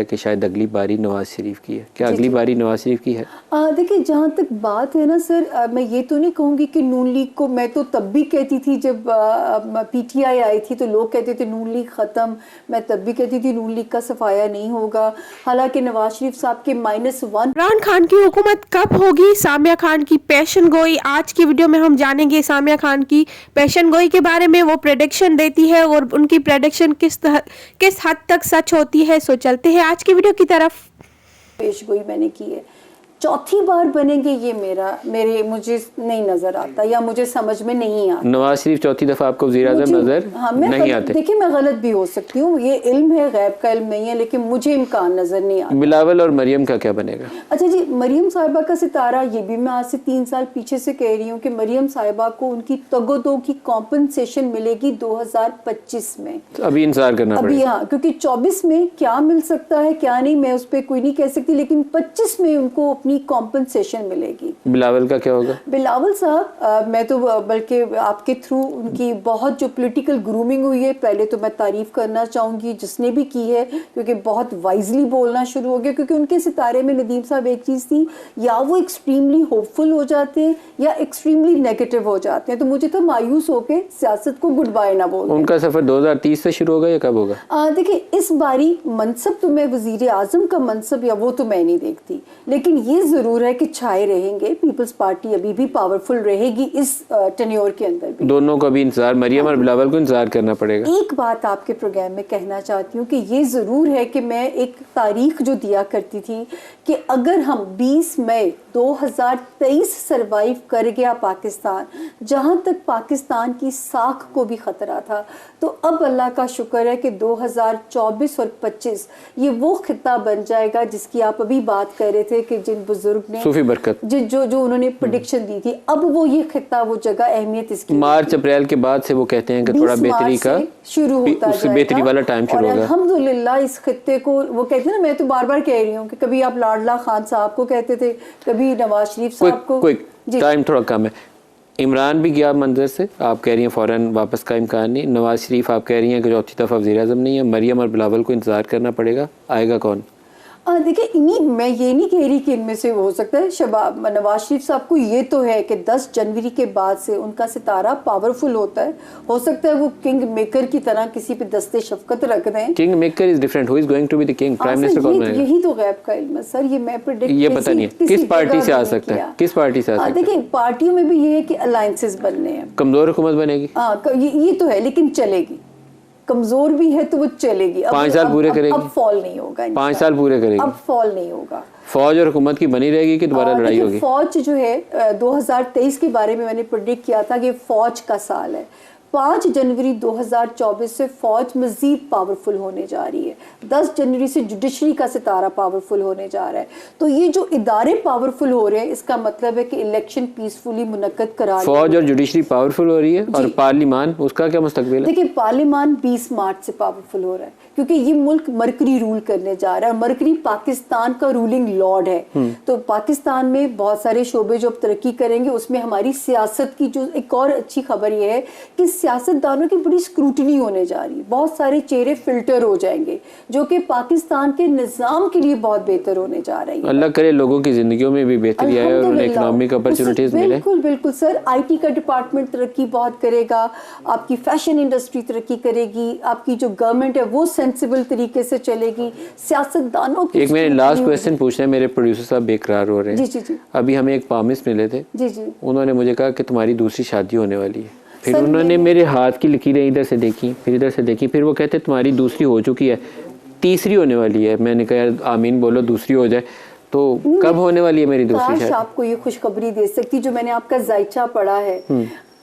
कि शायद अगली बारी नवाज शरीफ की है। क्या अगली बारी नवाज शरीफ की है? देखिए, जहाँ तक बात है ना सर, मैं ये तो नहीं कहूँगी कि नून लीग को, मैं तो तब भी कहती थी जब पीटीआई आई थी तो लोग कहते थे नून लीग ख़त्म, मैं तब भी कहती थी नून लीग का सफाया नहीं होगा। हालांकि नवाज शरीफ साहब के -1 इमरान खान की हुकूमत कब होगी, सामिया खान की पेशन गोई। आज की वीडियो में हम जानेंगे सामिया खान की पेशन गोई के बारे में। वो प्रेडिक्शन देती है और उनकी प्रेडिक्शन किस हद तक सच होती है। सो चलते हैं आज की वीडियो की तरफ। पेशगोई मैंने की है, चौथी बार बनेंगे ये मुझे नहीं नजर आता या मुझे समझ में नहीं आता। नवाज शरीफ चौथी दफा आपको वज़ीर-ए-आज़म नजर नहीं आते? देखिए, मैं गलत भी हो सकती हूँ, ये इल्म है, गैब का इल्म नहीं है, लेकिन मुझे इम्कान नजर नहीं आता। बिलावल और मरियम का क्या बनेगा? अच्छा जी, मरियम साहिबा का सितारा, ये भी मैं आज से 3 साल पीछे से कह रही हूँ कि मरियम साहिबा को उनकी तगोदो की कॉम्पनसेशन मिलेगी 2025 में। तो अभी इंतजार करना अभी पड़ेगा। हाँ, क्योंकि 24 में क्या मिल सकता है क्या नहीं, मैं उस पर कोई नहीं कह सकती, लेकिन 25 में उनको अपनी कॉम्पनसेशन मिलेगी। बिलावल का क्या होगा? बिलावल साहब, मैं तो बल्कि आपके थ्रू उनकी बहुत जो पॉलिटिकल ग्रूमिंग हुई है, पहले तो मैं तारीफ करना चाहूँगी जिसने भी की है, क्योंकि बहुत वाइजली बोलना शुरू हो गया। क्योंकि उनके सितारे में नदीम साहब एक चीज़ थी, या वो एक्सट्रीमली होपफुल हो जाते हैं या एक्सट्रीमली नेगेटिव हो जाते हैं। तो मुझे तो मायूस होकर सियासत को गुड बाय ना बोल। उनका सफर 2030 से शुरू होगा या कब होगा? देखिए, इस बारी मनसब तो मैं वजीर आजम का मनसब या वो तो मैं नहीं देखती, लेकिन ये जरूर है कि छाए रहेंगे, पीपल्स पार्टी अभी भी पावरफुल रहेगी इस टेन्योर के अंदर भी। दोनों को अभी इंतजार, मरियम और बिलावल को इंतजार करना पड़ेगा। एक बात आपके प्रोग्राम में कहना चाहती हूँ कि ये जरूर है कि मैं एक तारीख जो दिया करती थी कि अगर हम 20 मई 2023 सरवाइव कर गया पाकिस्तान, जहाँ तक पाकिस्तान की साख को भी खतरा था, तो अब अल्लाह का शुक्र है कि 2024 और 25 ये वो खिता बन जाएगा जिसकी आप अभी बात कर रहे थे कि जिन बुजुर्ग ने सूफी बरकत जो उन्होंने प्रेडिक्शन दी थी, अब वो ये खिता वो जगह अहमियत इसकी मार्च अप्रैल के बाद से वो कहते हैं कि थोड़ा बेहतरी का शुरू होता उससे बेहतरी वाला टाइम शुरू होगा। अल्हम्दुलिल्लाह इस खित्ते को, वो कहते हैं ना, मैं तो बार बार कह रही हूँ कि कभी आप लाडला खान साहब को कहते थे, कभी नवाज शरीफ साहब को। टाइम थोड़ा कम है। इमरान भी गया मंजर से, आप कह रही हैं फौरन वापस का इम्कान नहीं। नवाज शरीफ आप कह रही हैं कि चौथी दफ़ा वज़ीर-ए-आज़म नहीं है। मरियम और बिलावल को इंतजार करना पड़ेगा, आएगा कौन? देखिए, इन्हीं, मैं ये नहीं कह रही कि इनमें से हो सकता है नवाज शरीफ साहब को ये तो है कि 10 जनवरी के बाद से उनका सितारा पावरफुल होता है, हो सकता है वो किंग मेकर की तरह किसी पे दस्ते शफकत रख दें। King maker is different, who is going to be the king, prime minister कौन बनेगा? यही तो गैब का इल्म है सर, ये मैं प्रेडिक्ट ये पता नहीं है किस पार्टी से आ सकता है, किस पार्टी से आ सकता है। देखिए, पार्टियों में भी ये है कि अलायंसेस बनने हैं। कमजोर हुकूमत बनेगी, ये तो है, लेकिन चलेगी। कमजोर भी है तो वो चलेगी। 5 साल पूरे करेगी, अब फॉल नहीं होगा। 5 साल पूरे करेगी, अब फॉल नहीं होगा। फौज और हुकूमत की बनी रहेगी कि दोबारा लड़ाई होगी? फौज जो है 2023 के बारे में मैंने प्रेडिक्ट किया था कि फौज का साल है। 5 जनवरी 2024 से फौज मजीद पावरफुल होने जा रही है। 10 जनवरी से जुडिशरी का सितारा पावरफुल होने जा रहा है। तो ये जो इदारे पावरफुल हो रहे हैं, इसका मतलब है कि इलेक्शन पीसफुली मुनक्कद करा। फौज और जुडिशरी पावरफुल हो रही है, और पार्लिमान, उसका क्या मुस्तकबिल है? देखिए, पार्लिमान 20 मार्च से पावरफुल हो रहा है, क्योंकि ये मुल्क मरकरी रूल करने जा रहा है। मरकरी पाकिस्तान का रूलिंग लॉर्ड है। तो पाकिस्तान में बहुत सारे शोबे जो अब तरक्की करेंगे, उसमें हमारी सियासत की जो एक और अच्छी खबर ये है कि सियासतदानों की बड़ी स्क्रूटनी होने जा रही है। बहुत सारे चेहरे फिल्टर हो जाएंगे, जो कि पाकिस्तान के निज़ाम के लिए बहुत बेहतर होने जा रही है। अल्लाह करे लोगों की जिंदगियों में भी बेहतरी आए और उन्हें इकोनॉमिक अपॉर्चुनिटीज मिले। बिल्कुल बिल्कुल सर, IT का डिपार्टमेंट तरक्की बहुत करेगा, आपकी फैशन इंडस्ट्री तरक्की करेगी, आपकी जो गवर्नमेंट है वो सेंसिबल तरीके से चलेगी। सियासतदानों की एक मेरे लास्ट क्वेश्चन पूछना है, मेरे प्रोड्यूसर साहब बेकरार हो रहे हैं। जी। अभी हमें एक प्रॉमिस मिले थे, जी। उन्होंने मुझे कहा कि तुम्हारी दूसरी शादी होने वाली है। फिर उन्होंने मेरे हाथ की लकीरें इधर से देखी, फिर इधर से देखी, फिर वो कहते तुम्हारी दूसरी हो चुकी है, तीसरी होने वाली है। मैंने कहा यार आमीन बोलो, दूसरी हो जाए। तो कब होने वाली है मेरी दूसरी शादी? आपको ये खुशखबरी दे सकती, जो मैंने आपका जायचा पढ़ा है,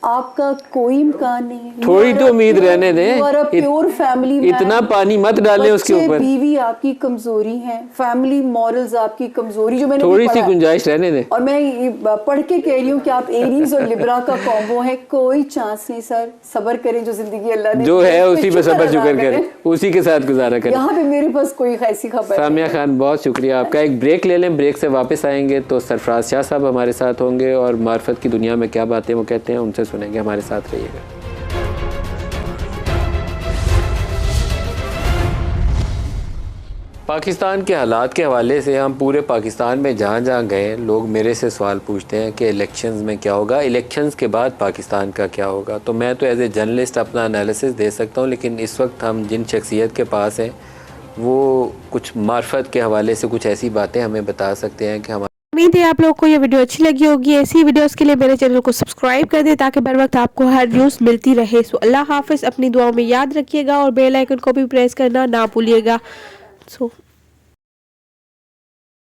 आपका कोई इम्कान नहीं है। थोड़ी तो उम्मीद रहने दें। प्योर फैमिली, इतना पानी मत डालें उसके ऊपर। बीवी आपकी कमजोरी है, फैमिली मॉरल्स आपकी कमजोरी, जो मैंने थोड़ी सी गुंजाइश रहने दें। और मैं ये पढ़ के कह रही हूँ कि आप एरीज और लिब्रा का कॉम्बो है। कोई चांस नहीं सर, सब्र करें, जो जिंदगी अल्लाह ने जो है उसी पे सब्र शुक्र करें, उसी के साथ गुजारा करें। यहाँ पे मेरे पास कोई ऐसी खबर। सामिया खान, बहुत शुक्रिया आपका। एक ब्रेक ले लें, ब्रेक से वापस आएंगे तो सरफराज शाह साहब हमारे साथ होंगे और मार्फत की दुनिया में क्या बातें वो कहते हैं उनसे सुनेंगे। हमारे साथ रहिएगा। पाकिस्तान के हालात के हवाले से हम पूरे पाकिस्तान में जहाँ जहाँ गए लोग मेरे से सवाल पूछते हैं कि इलेक्शंस में क्या होगा, इलेक्शंस के बाद पाकिस्तान का क्या होगा। तो मैं तो एज ए जर्नलिस्ट अपना एनालिसिस दे सकता हूँ, लेकिन इस वक्त हम जिन शख्सियत के पास हैं वो कुछ मार्फत के हवाले से कुछ ऐसी बातें हमें बता सकते हैं कि हम। उम्मीद है आप लोगों को ये वीडियो अच्छी लगी होगी। ऐसी वीडियोस के लिए मेरे चैनल को सब्सक्राइब कर दें ताकि बर वक्त आपको हर न्यूज़ मिलती रहे। सो अल्लाह हाफिज़, अपनी दुआओं में याद रखिएगा और बेल आइकन को भी प्रेस करना ना भूलिएगा। सो